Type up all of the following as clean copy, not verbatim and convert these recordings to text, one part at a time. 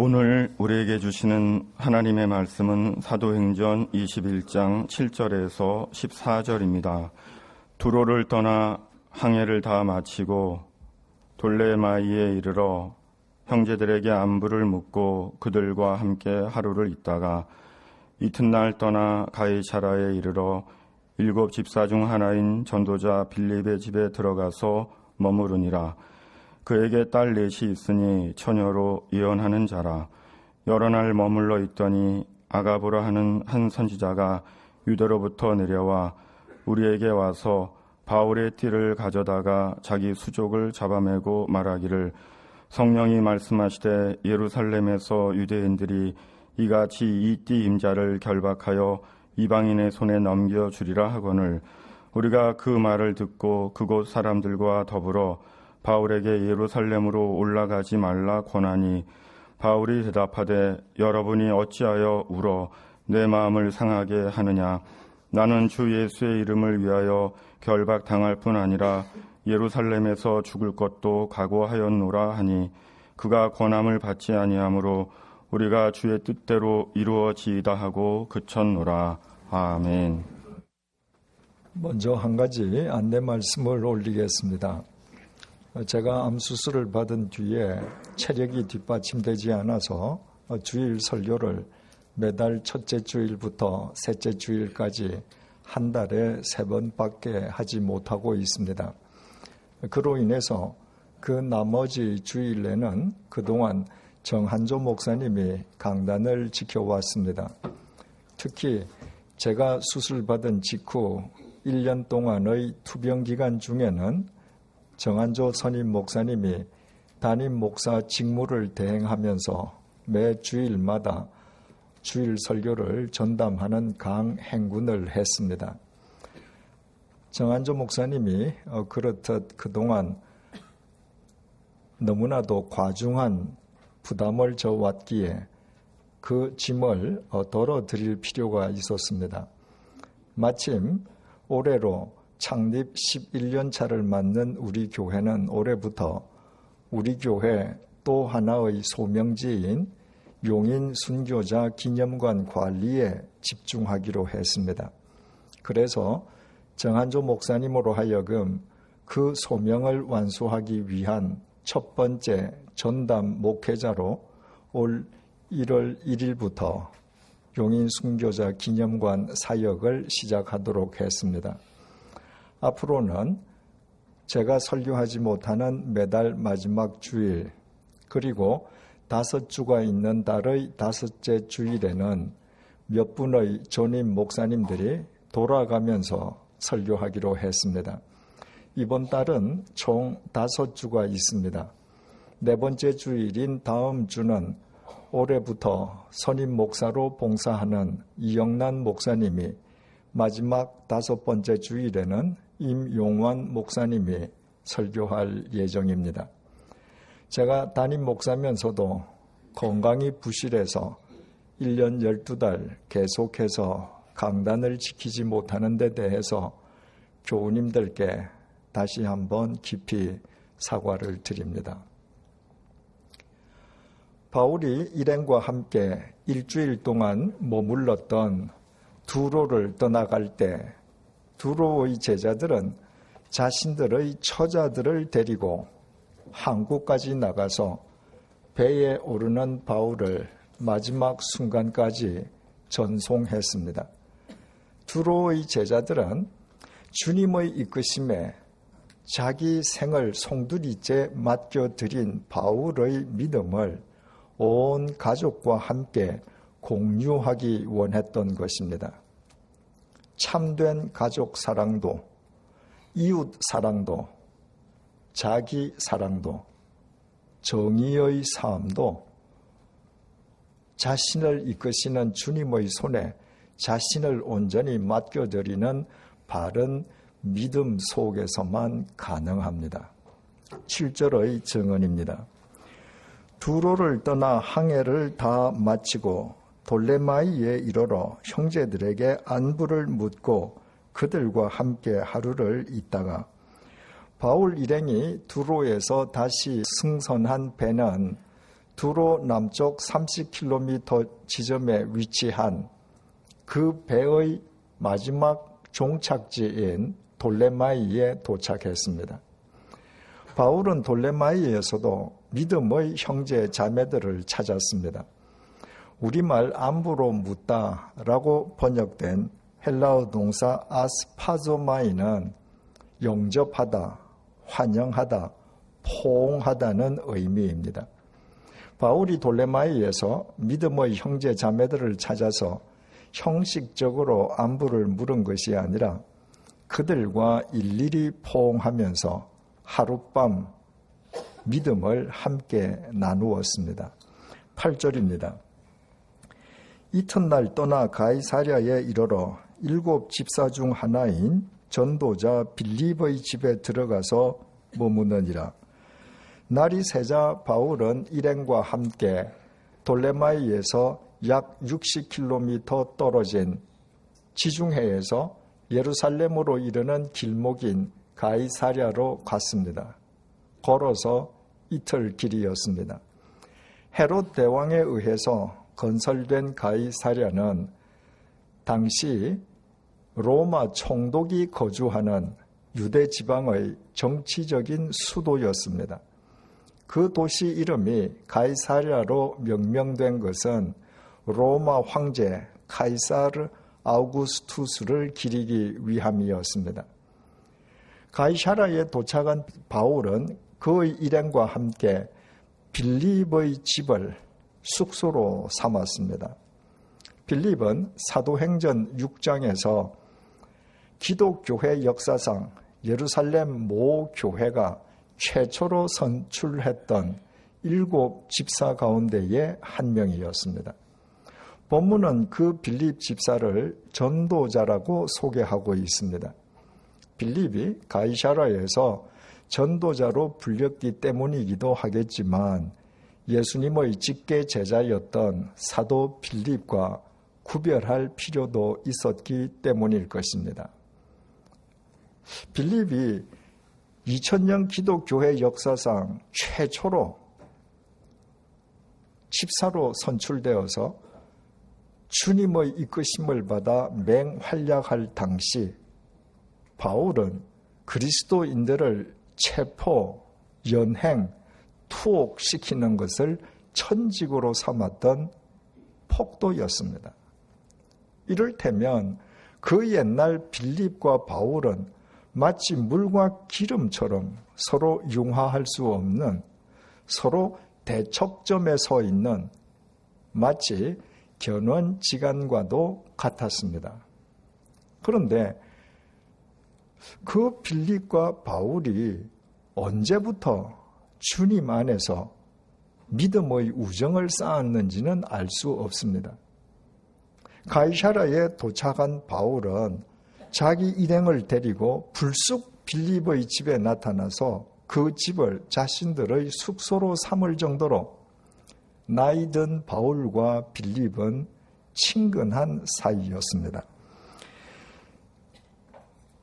오늘 우리에게 주시는 하나님의 말씀은 사도행전 21장 7절에서 14절입니다. 두로를 떠나 항해를 다 마치고 돌레마이에 이르러 형제들에게 안부를 묻고 그들과 함께 하루를 있다가 이튿날 떠나 가이사라에 이르러 7 집사 중 하나인 전도자 빌립의 집에 들어가서 머무르니라. 그에게 딸 넷이 있으니 처녀로 예언하는 자라. 여러 날 머물러 있더니 아가보라 하는 한 선지자가 유대로부터 내려와 우리에게 와서 바울의 띠를 가져다가 자기 수족을 잡아매고 말하기를 성령이 말씀하시되 예루살렘에서 유대인들이 이같이 이 띠 임자를 결박하여 이방인의 손에 넘겨주리라 하거늘 우리가 그 말을 듣고 그곳 사람들과 더불어 바울에게 예루살렘으로 올라가지 말라 권하니 바울이 대답하되 여러분이 어찌하여 울어 내 마음을 상하게 하느냐. 나는 주 예수의 이름을 위하여 결박당할 뿐 아니라 예루살렘에서 죽을 것도 각오하였노라 하니 그가 권함을 받지 아니하므로 우리가 주의 뜻대로 이루어지이다 하고 그쳤노라. 아멘. 먼저 한 가지 안내 말씀을 올리겠습니다. 제가 암 수술을 받은 뒤에 체력이 뒷받침되지 않아서 주일 설교를 매달 첫째 주일부터 셋째 주일까지 한 달에 3번밖에 하지 못하고 있습니다. 그로 인해서 그 나머지 주일에는 그동안 정한조 목사님이 강단을 지켜왔습니다. 특히 제가 수술받은 직후 1년 동안의 투병 기간 중에는 정한조 선임 목사님이 담임 목사 직무를 대행하면서 매 주일마다 주일 설교를 전담하는 강행군을 했습니다. 정한조 목사님이 그렇듯 그동안 너무나도 과중한 부담을 져왔기에 그 짐을 덜어드릴 필요가 있었습니다. 마침 올해로 창립 11년 차를 맞는 우리 교회는 올해부터 우리 교회 또 하나의 소명지인 용인 순교자 기념관 관리에 집중하기로 했습니다. 그래서 정한조 목사님으로 하여금 그 소명을 완수하기 위한 첫 번째 전담 목회자로 올 1월 1일부터 용인 순교자 기념관 사역을 시작하도록 했습니다. 앞으로는 제가 설교하지 못하는 매달 마지막 주일 그리고 5주가 있는 달의 5째 주일에는 몇 분의 전임 목사님들이 돌아가면서 설교하기로 했습니다. 이번 달은 총 5주가 있습니다. 4번째 주일인 다음 주는 올해부터 선임 목사로 봉사하는 이영란 목사님이 마지막 5번째 주일에는 임용환 목사님이 설교할 예정입니다. 제가 담임 목사면서도 건강이 부실해서 1년 12달 계속해서 강단을 지키지 못하는 데 대해서 교우님들께 다시 한번 깊이 사과를 드립니다. 바울이 일행과 함께 일주일 동안 머물렀던 두로를 떠나갈 때 두로의 제자들은 자신들의 처자들을 데리고 항구까지 나가서 배에 오르는 바울을 마지막 순간까지 전송했습니다. 두로의 제자들은 주님의 이끄심에 자기 생을 송두리째 맡겨드린 바울의 믿음을 온 가족과 함께 공유하기 원했던 것입니다. 참된 가족 사랑도, 이웃 사랑도, 자기 사랑도, 정의의 삶도 자신을 이끄시는 주님의 손에 자신을 온전히 맡겨드리는 바른 믿음 속에서만 가능합니다. 7절의 증언입니다. 두로를 떠나 항해를 다 마치고 돌레마이에 이르러 형제들에게 안부를 묻고 그들과 함께 하루를 있다가 바울 일행이 두로에서 다시 승선한 배는 두로 남쪽 30km 지점에 위치한 그 배의 마지막 종착지인 돌레마이에 도착했습니다. 바울은 돌레마이에서도 믿음의 형제 자매들을 찾았습니다. 우리말 안부로 묻다라고 번역된 헬라어 동사 아스파조마이는 영접하다, 환영하다, 포옹하다는 의미입니다. 바울이 돌레마이에서 믿음의 형제 자매들을 찾아서 형식적으로 안부를 물은 것이 아니라 그들과 일일이 포옹하면서 하룻밤 믿음을 함께 나누었습니다. 8절입니다. 이튿날 떠나 가이사랴에 이르러 7 집사 중 하나인 전도자 빌립의 집에 들어가서 머무느니라. 날이 새자 바울은 일행과 함께 돌레마이에서 약 60km 떨어진 지중해에서 예루살렘으로 이르는 길목인 가이사랴로 갔습니다. 걸어서 이틀 길이었습니다. 헤롯 대왕에 의해서 건설된 가이사랴는 당시 로마 총독이 거주하는 유대 지방의 정치적인 수도였습니다. 그 도시 이름이 가이사랴로 명명된 것은 로마 황제 카이사르 아우구스투스를 기리기 위함이었습니다. 가이사랴에 도착한 바울은 그의 일행과 함께 빌립의 집을 숙소로 삼았습니다. 빌립은 사도행전 6장에서 기독교회 역사상 예루살렘 모 교회가 최초로 선출했던 7 집사 가운데의 한 명이었습니다. 본문은 그 빌립 집사를 전도자라고 소개하고 있습니다. 빌립이 가이사랴에서 전도자로 불렸기 때문이기도 하겠지만 예수님의 직계 제자였던 사도 빌립과 구별할 필요도 있었기 때문일 것입니다. 빌립이 2000년 기독교회 역사상 최초로 집사로 선출되어서 주님의 이끄심을 받아 맹활약할 당시 바울은 그리스도인들을 체포, 연행, 투옥시키는 것을 천직으로 삼았던 폭도였습니다. 이를테면 그 옛날 빌립과 바울은 마치 물과 기름처럼 서로 융화할 수 없는, 서로 대척점에 서 있는 마치 견원지간과도 같았습니다. 그런데 그 빌립과 바울이 언제부터 주님 안에서 믿음의 우정을 쌓았는지는 알 수 없습니다. 가이사랴에 도착한 바울은 자기 일행을 데리고 불쑥 빌립의 집에 나타나서 그 집을 자신들의 숙소로 삼을 정도로 나이 든 바울과 빌립은 친근한 사이였습니다.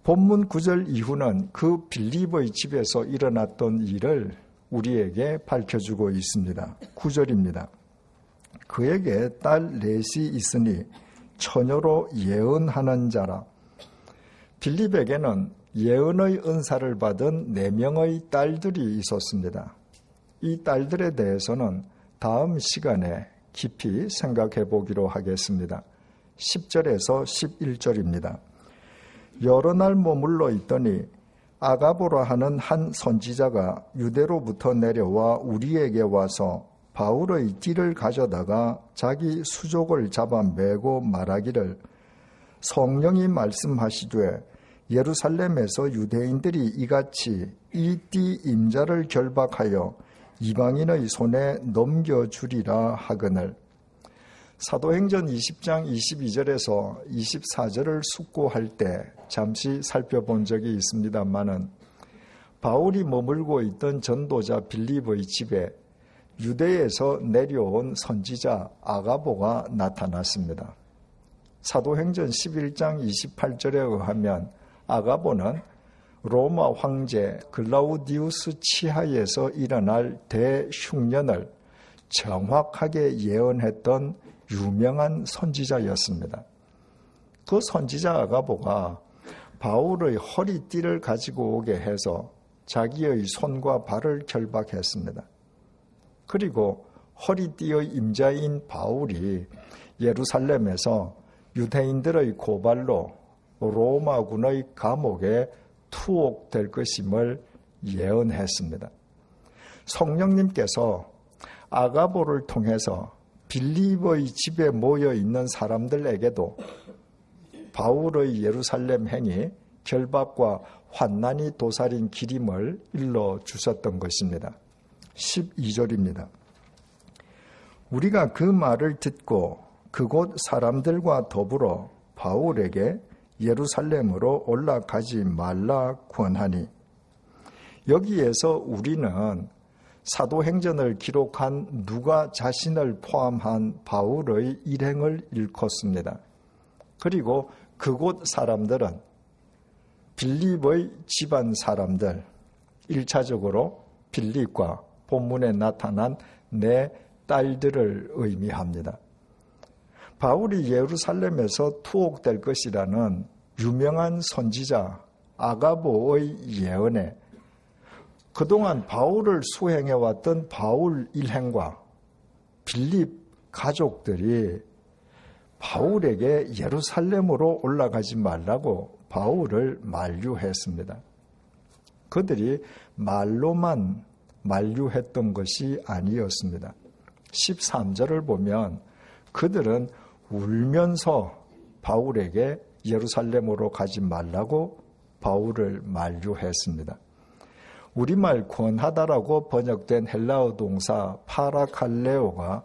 본문 9절 이후는 그 빌립의 집에서 일어났던 일을 우리에게 밝혀주고 있습니다. 9절입니다. 그에게 딸 넷이 있으니 처녀로 예언하는 자라. 빌립에게는 예언의 은사를 받은 4명의 딸들이 있었습니다. 이 딸들에 대해서는 다음 시간에 깊이 생각해 보기로 하겠습니다. 10절에서 11절입니다. 여러 날 머물러 있더니 아가보라 하는 한 선지자가 유대로부터 내려와 우리에게 와서 바울의 띠를 가져다가 자기 수족을 잡아 매고 말하기를 성령이 말씀하시되 예루살렘에서 유대인들이 이같이 이 띠 임자를 결박하여 이방인의 손에 넘겨주리라 하거늘. 사도행전 20장 22절에서 24절을 숙고할 때 잠시 살펴본 적이 있습니다마는 바울이 머물고 있던 전도자 빌립의 집에 유대에서 내려온 선지자 아가보가 나타났습니다. 사도행전 11장 28절에 의하면 아가보는 로마 황제 글라우디우스 치하에서 일어날 대흉년을 정확하게 예언했던 유명한 선지자였습니다. 그 선지자 아가보가 바울의 허리띠를 가지고 오게 해서 자기의 손과 발을 결박했습니다. 그리고 허리띠의 임자인 바울이 예루살렘에서 유대인들의 고발로 로마군의 감옥에 투옥될 것임을 예언했습니다. 성령님께서 아가보를 통해서 빌립의 집에 모여 있는 사람들에게도 바울의 예루살렘 행이 결박과 환난이 도살인 길임을 일러 주셨던 것입니다. 12절입니다. 우리가 그 말을 듣고 그곳 사람들과 더불어 바울에게 예루살렘으로 올라가지 말라 권하니. 여기에서 우리는 사도행전을 기록한 누가 자신을 포함한 바울의 일행을 일컫습니다. 그리고 그곳 사람들은 빌립의 집안 사람들, 1차적으로 빌립과 본문에 나타난 네 딸들을 의미합니다. 바울이 예루살렘에서 투옥될 것이라는 유명한 선지자 아가보의 예언에 그동안 바울을 수행해왔던 바울 일행과 빌립 가족들이 바울에게 예루살렘으로 올라가지 말라고 바울을 만류했습니다. 그들이 말로만 만류했던 것이 아니었습니다. 13절을 보면 그들은 울면서 바울에게 예루살렘으로 가지 말라고 바울을 만류했습니다. 우리말 권하다라고 번역된 헬라어 동사 파라칼레오가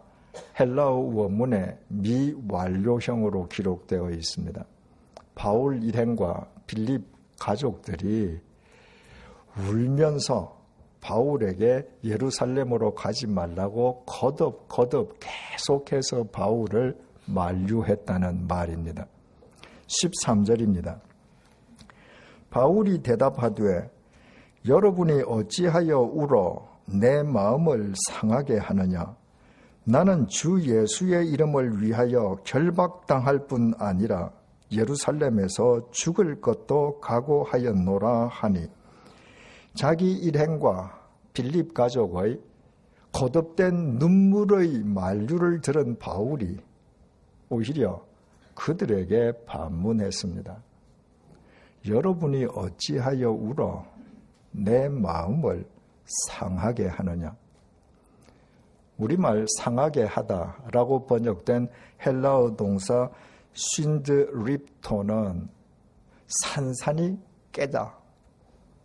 헬라어 원문에 미완료형으로 기록되어 있습니다. 바울 일행과 빌립 가족들이 울면서 바울에게 예루살렘으로 가지 말라고 거듭 계속해서 바울을 만류했다는 말입니다. 13절입니다. 바울이 대답하되 여러분이 어찌하여 울어 내 마음을 상하게 하느냐? 나는 주 예수의 이름을 위하여 결박당할 뿐 아니라 예루살렘에서 죽을 것도 각오하였노라 하니. 자기 일행과 빌립 가족의 거듭된 눈물의 만류를 들은 바울이 오히려 그들에게 반문했습니다. 여러분이 어찌하여 울어 내 마음을 상하게 하느냐? 우리말 상하게 하다라고 번역된 헬라어 동사 쉰드립토는 산산이 깨다,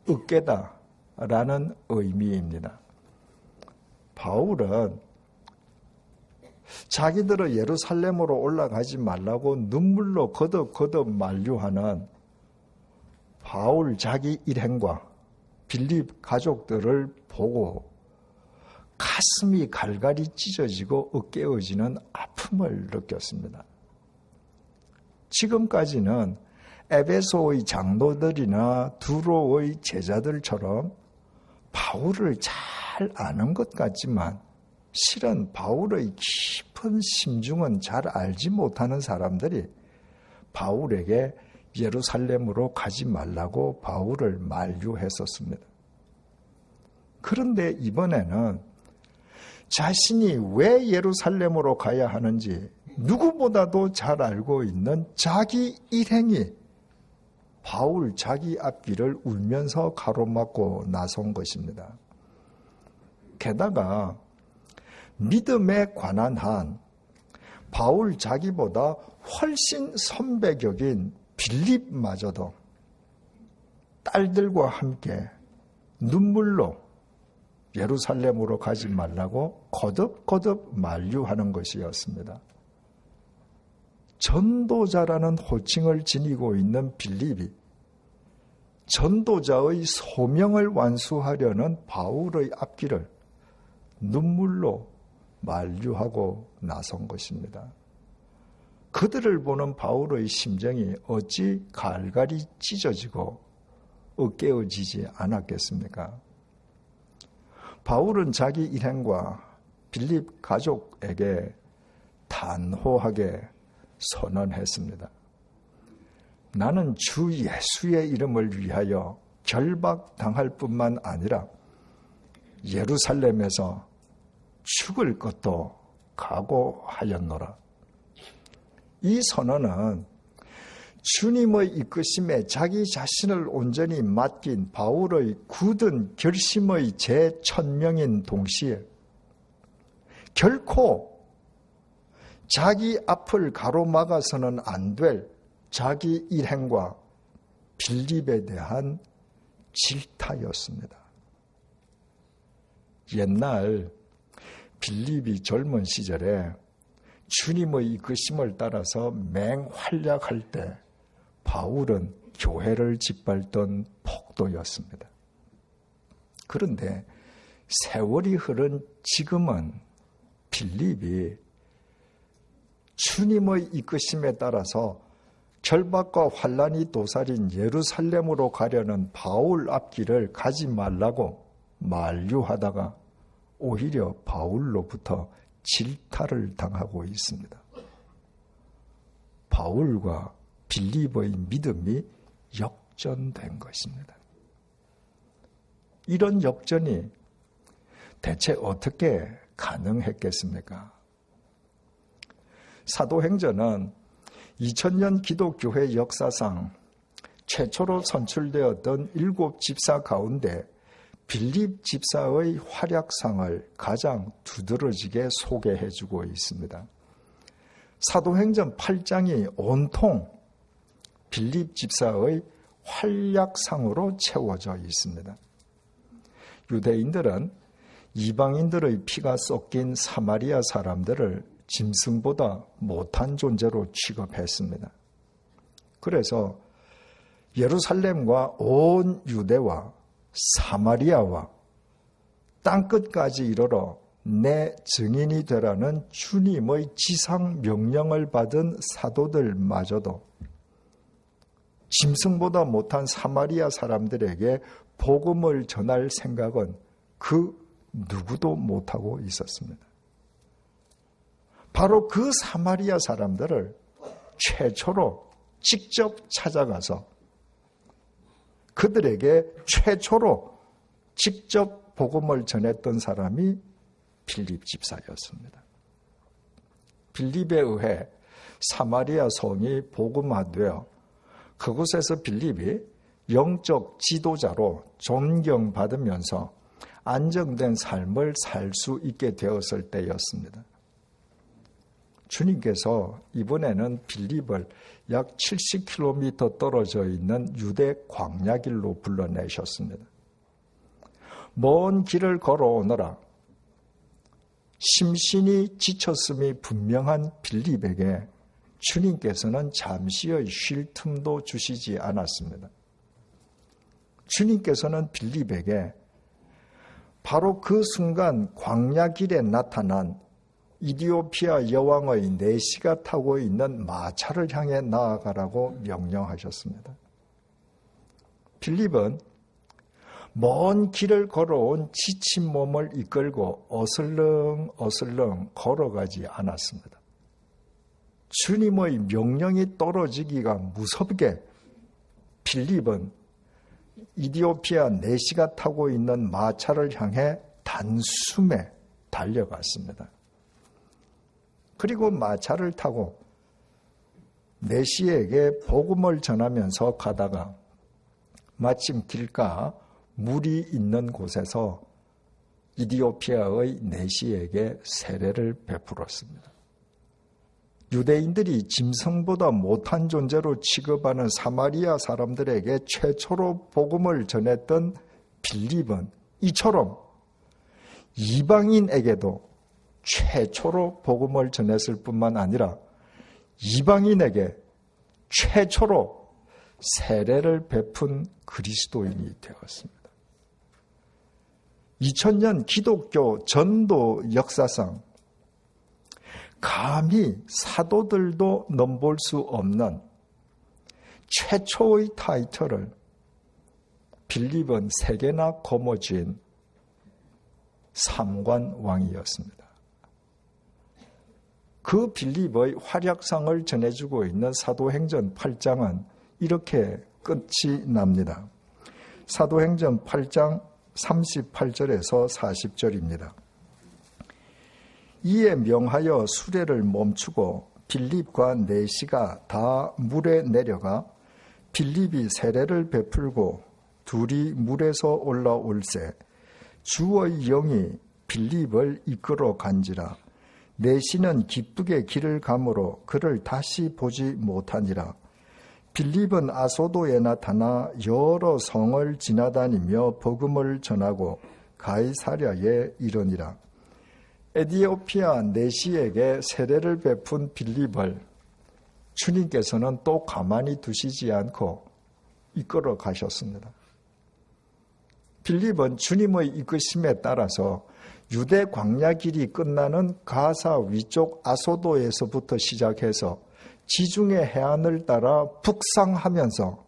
으깨다 라는 의미입니다. 바울은 자기들의 예루살렘으로 올라가지 말라고 눈물로 거듭 만류하는 바울 자기 일행과 빌립 가족들을 보고 가슴이 갈갈이 찢어지고 으깨어지는 아픔을 느꼈습니다. 지금까지는 에베소의 장로들이나 두로의 제자들처럼 바울을 잘 아는 것 같지만 실은 바울의 깊은 심중은 잘 알지 못하는 사람들이 바울에게 예루살렘으로 가지 말라고 바울을 만류했었습니다. 그런데 이번에는 자신이 왜 예루살렘으로 가야 하는지 누구보다도 잘 알고 있는 자기 일행이 바울 자기 앞길을 울면서 가로막고 나선 것입니다. 게다가 믿음에 관한 한 바울 자기보다 훨씬 선배격인 빌립마저도 딸들과 함께 눈물로 예루살렘으로 가지 말라고 거듭 만류하는 것이었습니다. 전도자라는 호칭을 지니고 있는 빌립이 전도자의 소명을 완수하려는 바울의 앞길을 눈물로 만류하고 나선 것입니다. 그들을 보는 바울의 심정이 어찌 갈갈이 찢어지고 으깨어지지 않았겠습니까? 바울은 자기 일행과 빌립 가족에게 단호하게 선언했습니다. 나는 주 예수의 이름을 위하여 결박당할 뿐만 아니라 예루살렘에서 죽을 것도 각오하였노라. 이 선언은 주님의 이끄심에 자기 자신을 온전히 맡긴 바울의 굳은 결심의 제천명인 동시에 결코 자기 앞을 가로막아서는 안 될 자기 일행과 빌립에 대한 질타였습니다. 옛날 빌립이 젊은 시절에 주님의 이끄심을 따라서 맹활약할 때 바울은 교회를 짓밟던 폭도였습니다. 그런데 세월이 흐른 지금은 빌립이 주님의 이끄심에 따라서 결박과 환란이 도사린 예루살렘으로 가려는 바울 앞길을 가지 말라고 만류하다가 오히려 바울로부터 질타를 당하고 있습니다. 바울과 빌립의 믿음이 역전된 것입니다. 이런 역전이 대체 어떻게 가능했겠습니까? 사도행전은 2000년 기독교회 역사상 최초로 선출되었던 7 집사 가운데 빌립 집사의 활약상을 가장 두드러지게 소개해주고 있습니다. 사도행전 8장이 온통 빌립 집사의 활약상으로 채워져 있습니다. 유대인들은 이방인들의 피가 섞인 사마리아 사람들을 짐승보다 못한 존재로 취급했습니다. 그래서 예루살렘과 온 유대와 사마리아와 땅끝까지 이르러 내 증인이 되라는 주님의 지상 명령을 받은 사도들마저도 짐승보다 못한 사마리아 사람들에게 복음을 전할 생각은 그 누구도 못하고 있었습니다. 바로 그 사마리아 사람들을 최초로 직접 찾아가서 그들에게 최초로 직접 복음을 전했던 사람이 빌립 집사였습니다. 빌립에 의해 사마리아 성이 복음화되어 그곳에서 빌립이 영적 지도자로 존경받으면서 안정된 삶을 살 수 있게 되었을 때였습니다. 주님께서 이번에는 빌립을 약 70km 떨어져 있는 유대 광야길로 불러내셨습니다. 먼 길을 걸어오느라 심신이 지쳤음이 분명한 빌립에게 주님께서는 잠시의 쉴 틈도 주시지 않았습니다. 주님께서는 빌립에게 바로 그 순간 광야길에 나타난 이디오피아 여왕의 내시가 타고 있는 마차를 향해 나아가라고 명령하셨습니다. 빌립은 먼 길을 걸어온 지친 몸을 이끌고 어슬렁 걸어가지 않았습니다. 주님의 명령이 떨어지기가 무섭게 빌립은 이디오피아 내시가 타고 있는 마차를 향해 단숨에 달려갔습니다. 그리고 마차를 타고 내시에게 복음을 전하면서 가다가 마침 길가 물이 있는 곳에서 이디오피아의 내시에게 세례를 베풀었습니다. 유대인들이 짐승보다 못한 존재로 취급하는 사마리아 사람들에게 최초로 복음을 전했던 빌립은 이처럼 이방인에게도 최초로 복음을 전했을 뿐만 아니라 이방인에게 최초로 세례를 베푼 그리스도인이 되었습니다. 2000년 기독교 전도 역사상 감히 사도들도 넘볼 수 없는 최초의 타이틀을 빌립은 3개나 거머쥔 삼관왕이었습니다. 그 빌립의 활약상을 전해주고 있는 사도행전 8장은 이렇게 끝이 납니다. 사도행전 8장 38절에서 40절입니다. 이에 명하여 수레를 멈추고 빌립과 내시가 다 물에 내려가 빌립이 세례를 베풀고 둘이 물에서 올라올세 주의 영이 빌립을 이끌어 간지라 내시는 기쁘게 길을 가므로 그를 다시 보지 못하니라. 빌립은 아소도에 나타나 여러 성을 지나다니며 복음을 전하고 가이사랴에 이르니라. 에티오피아 내시에게 세례를 베푼 빌립을 주님께서는 또 가만히 두시지 않고 이끌어 가셨습니다. 빌립은 주님의 이끄심에 따라서 유대 광야 길이 끝나는 가사 위쪽 아소도에서부터 시작해서 지중해 해안을 따라 북상하면서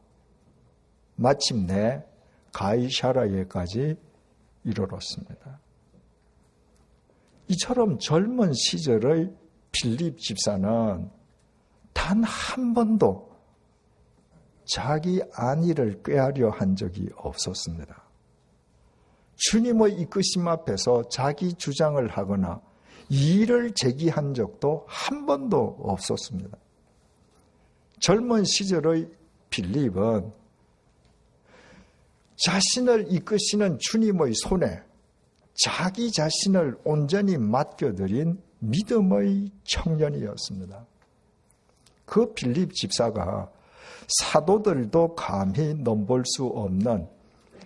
마침내 가이사랴에까지 이르렀습니다. 이처럼 젊은 시절의 빌립 집사는 단 한 번도 자기 안위를 꾀하려 한 적이 없었습니다. 주님의 이끄심 앞에서 자기 주장을 하거나 이의를 제기한 적도 한 번도 없었습니다. 젊은 시절의 빌립은 자신을 이끄시는 주님의 손에 자기 자신을 온전히 맡겨드린 믿음의 청년이었습니다. 그 빌립 집사가 사도들도 감히 넘볼 수 없는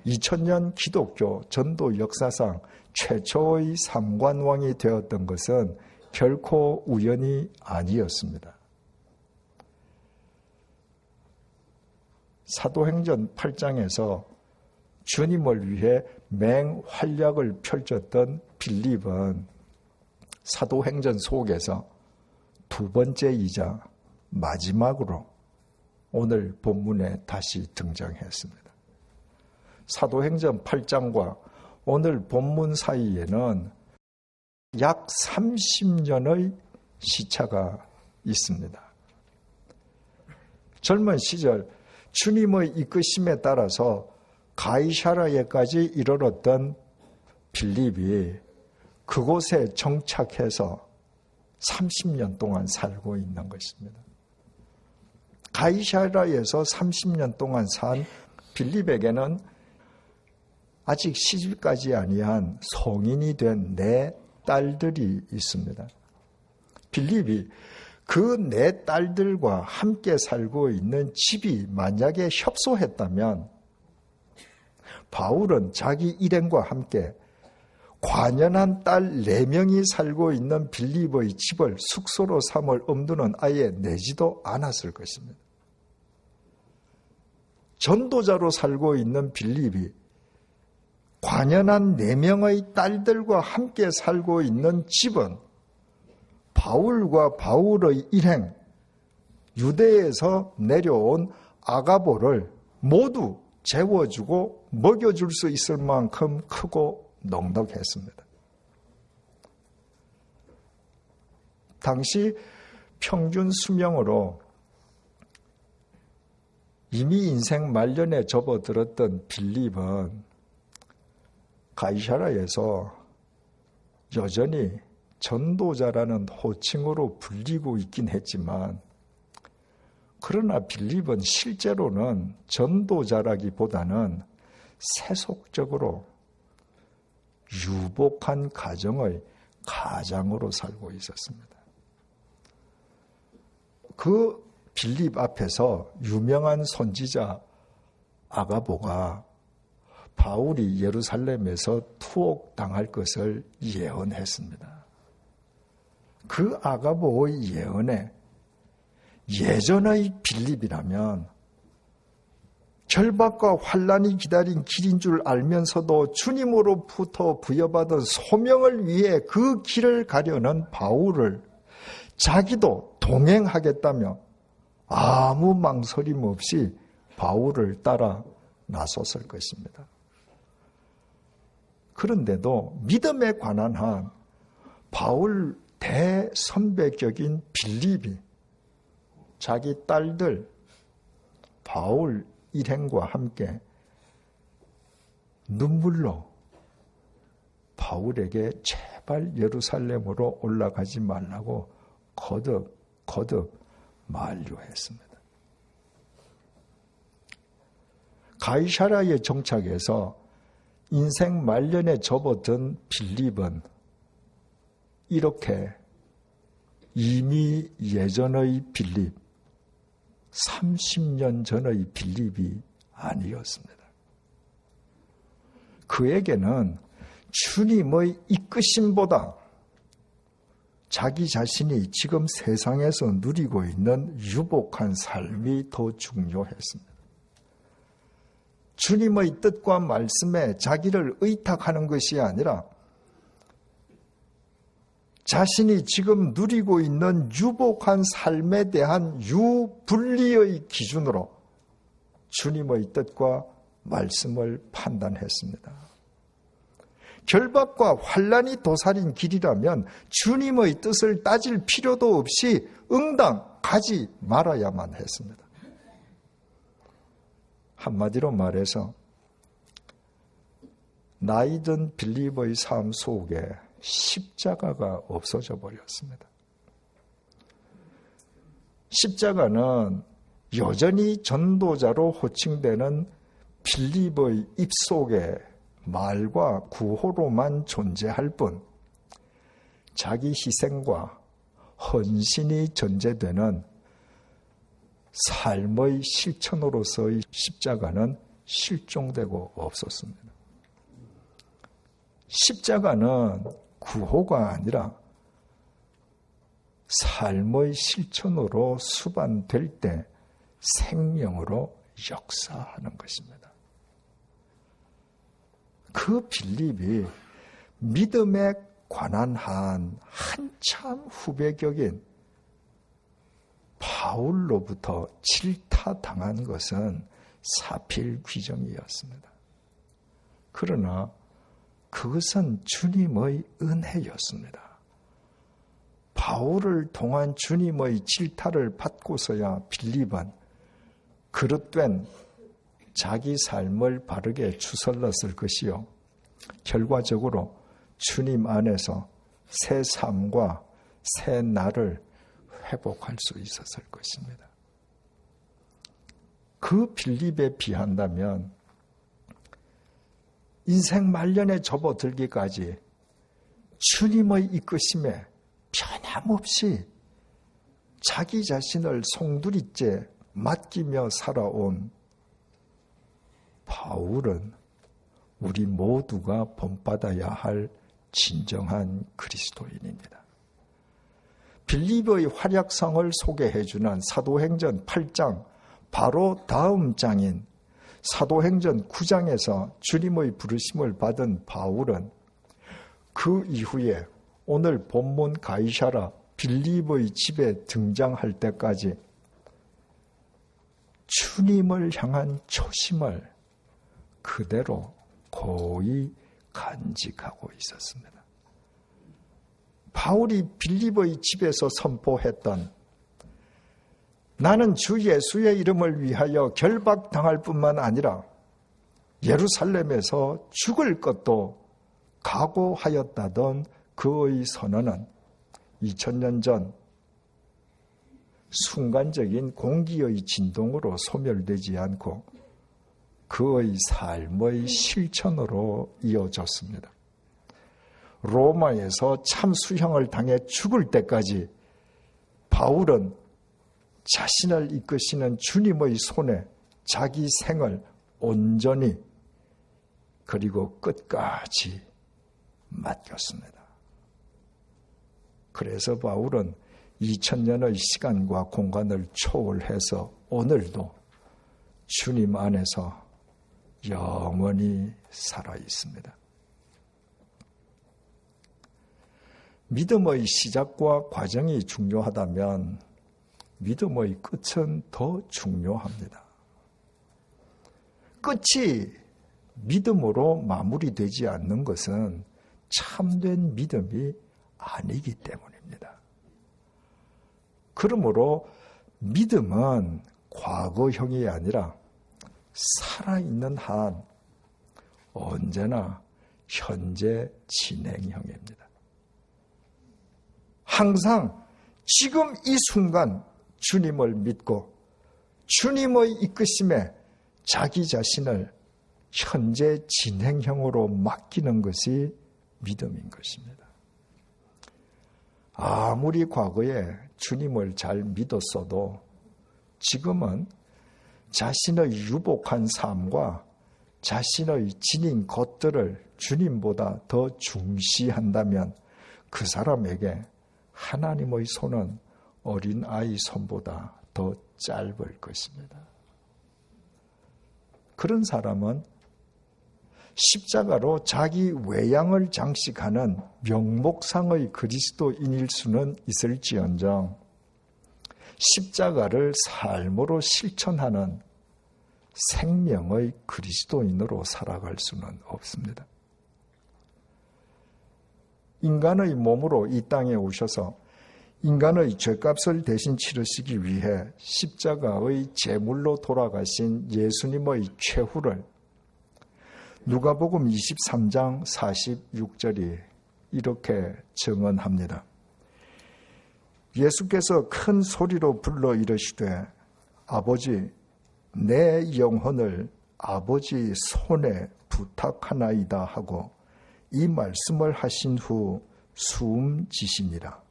2000년 기독교 전도 역사상 최초의 삼관왕이 되었던 것은 결코 우연이 아니었습니다. 사도행전 8장에서 주님을 위해 맹활약을 펼쳤던 빌립은 사도행전 속에서 두 번째이자 마지막으로 오늘 본문에 다시 등장했습니다. 사도행전 8장과 오늘 본문 사이에는 약 30년의 시차가 있습니다. 젊은 시절 주님의 이끄심에 따라서 가이사랴에까지 이르렀던 빌립이 그곳에 정착해서 30년 동안 살고 있는 것입니다. 가이사랴에서 30년 동안 산 빌립에게는 아직 시집까지 아니한 성인이 된 네 딸들이 있습니다. 빌립이 그 네 딸들과 함께 살고 있는 집이 만약에 협소했다면 바울은 자기 일행과 함께 관연한 딸 4명이 살고 있는 빌립의 집을 숙소로 삼을 엄두는 아예 내지도 않았을 것입니다. 전도자로 살고 있는 빌립이 관연한 4명의 딸들과 함께 살고 있는 집은 바울과 바울의 일행, 유대에서 내려온 아가보를 모두 재워주고 먹여줄 수 있을 만큼 크고 넉넉했습니다. 당시 평균 수명으로 이미 인생 말년에 접어들었던 빌립은 가이사랴에서 여전히 전도자라는 호칭으로 불리고 있긴 했지만 그러나 빌립은 실제로는 전도자라기보다는 세속적으로 유복한 가정의 가장으로 살고 있었습니다. 그 빌립 앞에서 유명한 선지자 아가보가 바울이 예루살렘에서 투옥당할 것을 예언했습니다. 그 아가보의 예언에 예전의 빌립이라면 결박과 환난이 기다린 길인 줄 알면서도 주님으로부터 부여받은 소명을 위해 그 길을 가려는 바울을 자기도 동행하겠다며 아무 망설임 없이 바울을 따라 나섰을 것입니다. 그런데도 믿음에 관한 한 바울 대선배격인 빌립이 자기 딸들 바울 일행과 함께 눈물로 바울에게 제발 예루살렘으로 올라가지 말라고 거듭 만류했습니다. 가이사랴에 정착해서 인생 말년에 접어든 빌립은 이렇게 이미 예전의 빌립, 30년 전의 빌립이 아니었습니다. 그에게는 주님의 이끄심보다 자기 자신이 지금 세상에서 누리고 있는 유복한 삶이 더 중요했습니다. 주님의 뜻과 말씀에 자기를 의탁하는 것이 아니라 자신이 지금 누리고 있는 유복한 삶에 대한 유분리의 기준으로 주님의 뜻과 말씀을 판단했습니다. 결박과 환난이 도살인 길이라면 주님의 뜻을 따질 필요도 없이 응당 가지 말아야만 했습니다. 한마디로 말해서 나이든 빌립의 삶 속에 십자가가 없어져 버렸습니다. 십자가는 여전히 전도자로 호칭되는 빌립의 입속에 말과 구호로만 존재할 뿐 자기 희생과 헌신이 전제되는 삶의 실천으로서의 십자가는 실종되고 없었습니다. 십자가는 구호가 아니라 삶의 실천으로 수반될 때 생명으로 역사하는 것입니다. 그 빌립이 믿음에 관한 한 한참 후배격인 바울로부터 질타당한 것은 사필귀정이었습니다. 그러나 그것은 주님의 은혜였습니다. 바울을 통한 주님의 질타를 받고서야 빌립은 그릇된 자기 삶을 바르게 추설렀을 것이요. 결과적으로 주님 안에서 새 삶과 새 날을 회복할 수 있었을 것입니다. 그 빌립에 비한다면 인생 말년에 접어들기까지 주님의 이끄심에 변함없이 자기 자신을 송두리째 맡기며 살아온 바울은 우리 모두가 본받아야 할 진정한 그리스도인입니다. 빌립의 활약상을 소개해주는 사도행전 8장 바로 다음 장인 사도행전 9장에서 주님의 부르심을 받은 바울은 그 이후에 오늘 본문 가이사랴 빌립의 집에 등장할 때까지 주님을 향한 초심을 그대로 고이 간직하고 있었습니다. 바울이 빌립의 집에서 선포했던 나는 주 예수의 이름을 위하여 결박당할 뿐만 아니라 예루살렘에서 죽을 것도 각오하였다던 그의 선언은 2000년 전 순간적인 공기의 진동으로 소멸되지 않고 그의 삶의 실천으로 이어졌습니다. 로마에서 참수형을 당해 죽을 때까지 바울은 자신을 이끄시는 주님의 손에 자기 생을 온전히 그리고 끝까지 맡겼습니다. 그래서 바울은 2000년의 시간과 공간을 초월해서 오늘도 주님 안에서 영원히 살아 있습니다. 믿음의 시작과 과정이 중요하다면 믿음의 끝은 더 중요합니다. 끝이 믿음으로 마무리되지 않는 것은 참된 믿음이 아니기 때문입니다. 그러므로 믿음은 과거형이 아니라 살아있는 한 언제나 현재 진행형입니다. 항상 지금 이 순간 주님을 믿고 주님의 이끄심에 자기 자신을 현재 진행형으로 맡기는 것이 믿음인 것입니다. 아무리 과거에 주님을 잘 믿었어도 지금은 자신의 유복한 삶과 자신의 지닌 것들을 주님보다 더 중시한다면 그 사람에게 하나님의 손은 어린아이 손보다 더 짧을 것입니다. 그런 사람은 십자가로 자기 외양을 장식하는 명목상의 그리스도인일 수는 있을지언정 십자가를 삶으로 실천하는 생명의 그리스도인으로 살아갈 수는 없습니다. 인간의 몸으로 이 땅에 오셔서 인간의 죄값을 대신 치르시기 위해 십자가의 제물로 돌아가신 예수님의 최후를 누가복음 23장 46절이 이렇게 증언합니다. 예수께서 큰 소리로 불러 이르시되 아버지 내 영혼을 아버지 손에 부탁하나이다 하고 이 말씀을 하신 후 숨지시니라.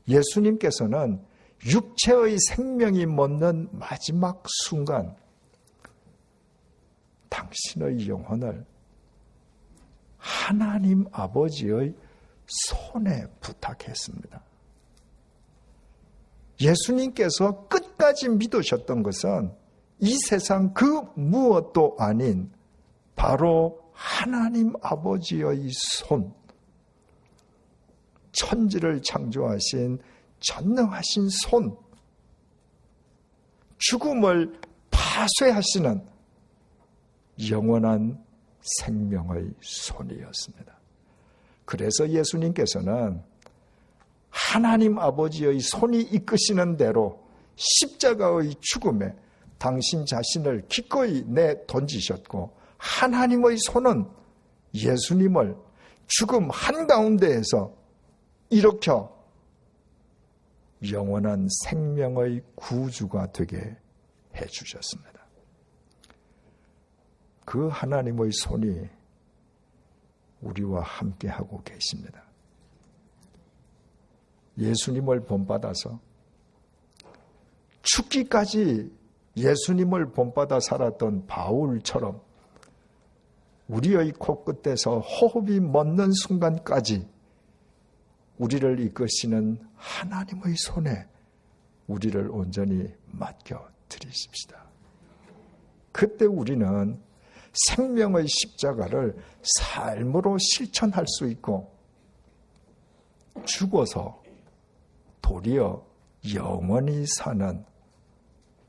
예수님께서는 육체의 생명이 멎는 마지막 순간 당신의 영혼을 하나님 아버지의 손에 부탁했습니다. 예수님께서 끝까지 믿으셨던 것은 이 세상 그 무엇도 아닌 바로 하나님 아버지의 손, 천지를 창조하신 전능하신 손, 죽음을 파쇄하시는 영원한 생명의 손이었습니다. 그래서 예수님께서는 하나님 아버지의 손이 이끄시는 대로 십자가의 죽음에 당신 자신을 기꺼이 내던지셨고 하나님의 손은 예수님을 죽음 한가운데에서 일으켜 영원한 생명의 구주가 되게 해주셨습니다. 그 하나님의 손이 우리와 함께하고 계십니다. 예수님을 본받아서 죽기까지 예수님을 본받아 살았던 바울처럼 우리의 코끝에서 호흡이 멎는 순간까지 우리를 이끄시는 하나님의 손에 우리를 온전히 맡겨드리십시다. 그때 우리는 생명의 십자가를 삶으로 실천할 수 있고 죽어서 도리어 영원히 사는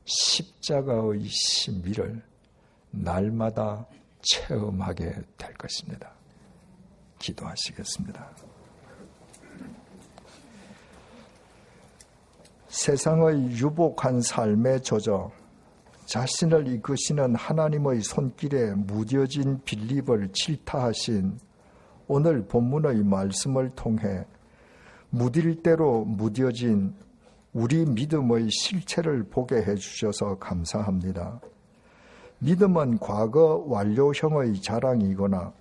십자가의 신비를 날마다 체험하게 될 것입니다. 기도하시겠습니다. 세상의 유복한 삶에 젖어 자신을 이끄시는 하나님의 손길에 무뎌진 빌립을 질타하신 오늘 본문의 말씀을 통해 무딜 대로 무뎌진 우리 믿음의 실체를 보게 해주셔서 감사합니다. 믿음은 과거 완료형의 자랑이거나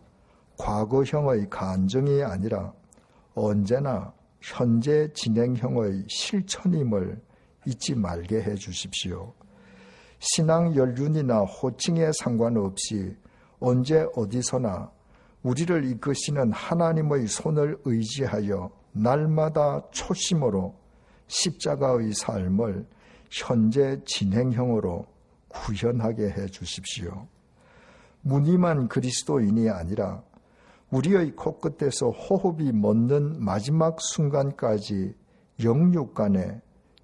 과거형의 간증이 아니라 언제나 현재 진행형의 실천임을 잊지 말게 해주십시오. 신앙 연륜이나 호칭에 상관없이 언제 어디서나 우리를 이끄시는 하나님의 손을 의지하여 날마다 초심으로 십자가의 삶을 현재 진행형으로 구현하게 해 주십시오. 무늬만 그리스도인이 아니라 우리의 코끝에서 호흡이 멎는 마지막 순간까지 영육간에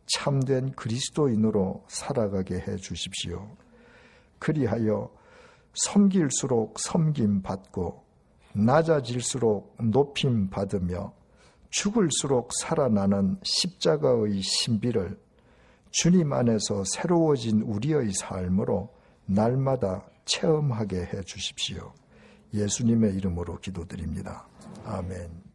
참된 그리스도인으로 살아가게 해 주십시오. 그리하여 섬길수록 섬김받고 낮아질수록 높임 받으며 죽을수록 살아나는 십자가의 신비를 주님 안에서 새로워진 우리의 삶으로 날마다 체험하게 해 주십시오. 예수님의 이름으로 기도드립니다. 아멘.